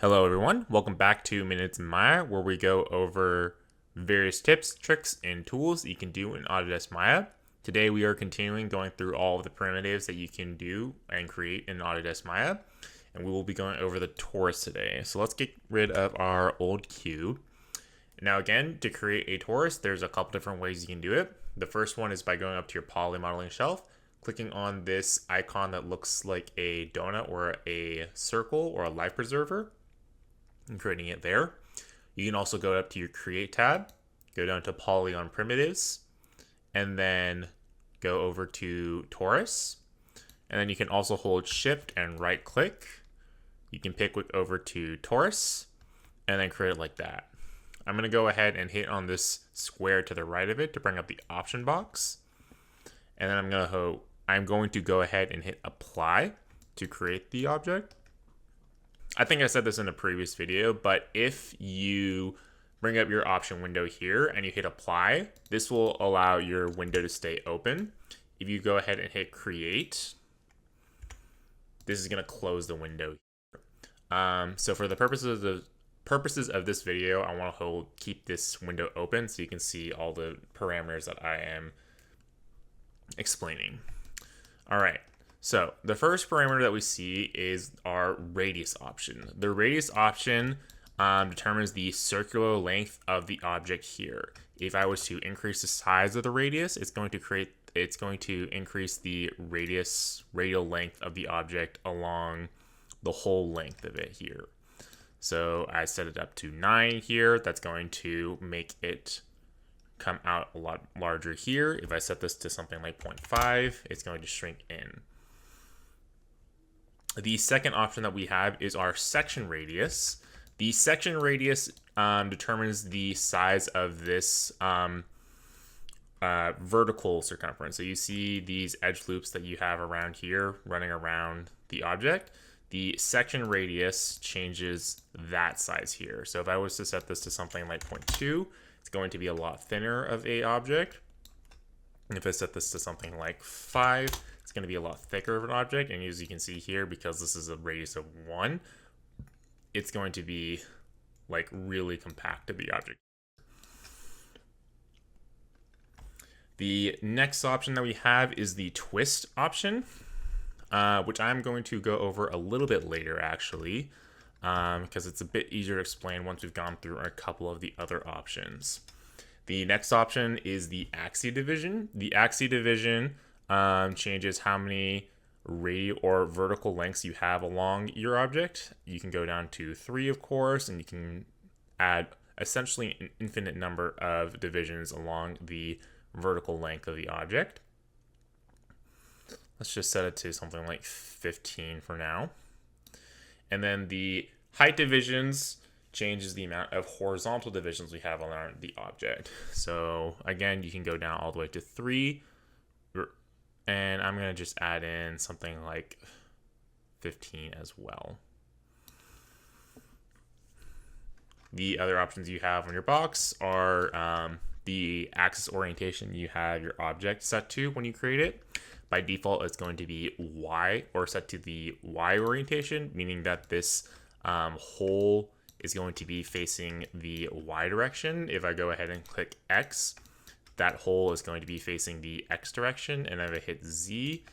Hello everyone, welcome back to Minutes in Maya, where we go over various tips, tricks, and tools that you can do in Autodesk Maya. Today we are continuing going through all of the primitives that you can do and create in Autodesk Maya, and we will be going over the torus today. So let's get rid of our old cube. Now again, to create a torus, there's a couple different ways you can do it. The first one is by going up to your poly modeling shelf, clicking on this icon that looks like a donut or a circle or a life preserver, and creating it there. You can also go up to your Create tab, go down to Polygon Primitives, and then go over to Torus. And then you can also hold Shift and right click. You can pick over to Torus, and then create it like that. I'm going to go ahead and hit on this square to the right of it to bring up the option box. And then I'm going to go ahead and hit Apply to create the object. I think I said this in a previous video, but if you bring up your option window here and you hit apply, this will allow your window to stay open. If you go ahead and hit create, this is going to close the window. So for the purposes of this video, I want to keep this window open so you can see all the parameters that I am explaining. All right. So the first parameter that we see is our radius option. The radius option determines the circular length of the object here. If I was to increase the size of the radius, it's going to increase the radial length of the object along the whole length of it here. So I set it up to 9 here. That's going to make it come out a lot larger here. If I set this to something like 0.5, it's going to shrink in. The second option that we have is our section radius. The section radius determines the size of this vertical circumference. So you see these edge loops that you have around here running around the object. The section radius changes that size here. So if I was to set this to something like 0.2, it's going to be a lot thinner of a object. And if I set this to something like 5, it's going to be a lot thicker of an object. And as you can see here, because this is a radius of 1, it's going to be like really compact to the object. The next option that we have is the twist option, which I'm going to go over a little bit later actually, because it's a bit easier to explain once we've gone through a couple of the other options. The next option is the axis division. The axis division changes how many radial or vertical lengths you have along your object. You can go down to 3, of course, and you can add essentially an infinite number of divisions along the vertical length of the object. Let's just set it to something like 15 for now. And then the height divisions changes the amount of horizontal divisions we have on the object. So again, you can go down all the way to 3, and I'm going to just add in something like 15 as well. The other options you have on your box are the axis orientation you have your object set to when you create it. By default, it's going to be Y, or set to the Y orientation, meaning that this hole is going to be facing the Y direction. If I go ahead and click X, that hole is going to be facing the X direction. And if I hit Z,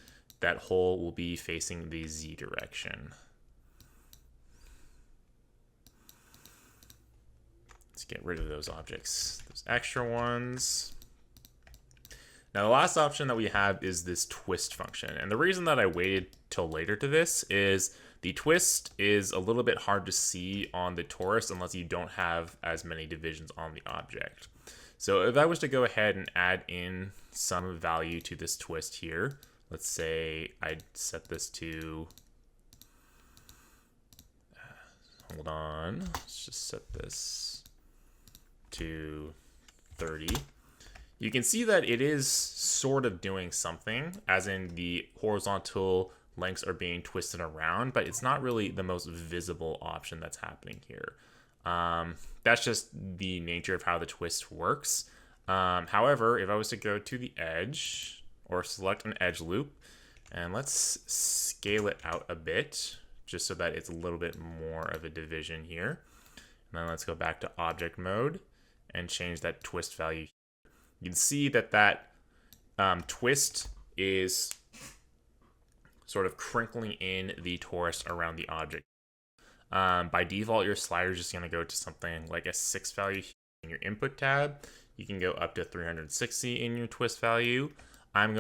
that hole will be facing the Z direction. Let's get rid of those objects, those extra ones. Now, the last option that we have is this twist function. And the reason that I waited till later to this is the twist is a little bit hard to see on the torus unless you don't have as many divisions on the object. So if I was to go ahead and add in some value to this twist here, let's say I'd set this to, hold on, let's just set this to 30. You can see that it is sort of doing something, as in the horizontal lengths are being twisted around, but it's not really the most visible option that's happening here. That's just the nature of how the twist works. However, if I was to go to the edge or select an edge loop, and let's scale it out a bit, just so that it's a little bit more of a division here. And then let's go back to object mode and change that twist value. You can see that twist is sort of crinkling in the torus around the object. By default, your slider is just going to go to something like a 6 value in your input tab. You can go up to 360 in your twist value. I'm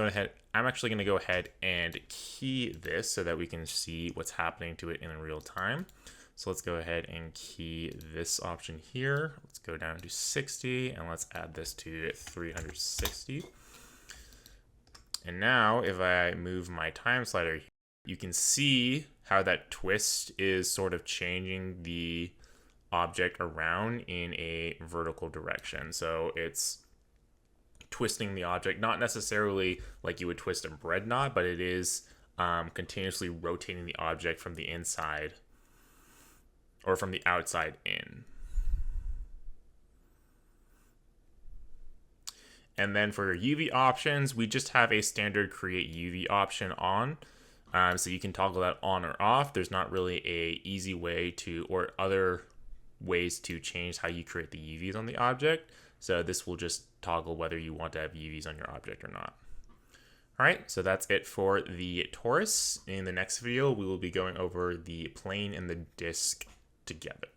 actually going to go ahead and key this so that we can see what's happening to it in real time. So let's go ahead and key this option here. Let's go down to 60 and let's add this to 360. And now if I move my time slider, you can see how that twist is sort of changing the object around in a vertical direction. So it's twisting the object, not necessarily like you would twist a bread knot, but it is continuously rotating the object from the inside or from the outside in. And then for UV options, we just have a standard create UV option on. So you can toggle that on or off. There's not really a easy way to, or other ways to change how you create the UVs on the object. So this will just toggle whether you want to have UVs on your object or not. All right, so that's it for the torus. In the next video, we will be going over the plane and the disk together.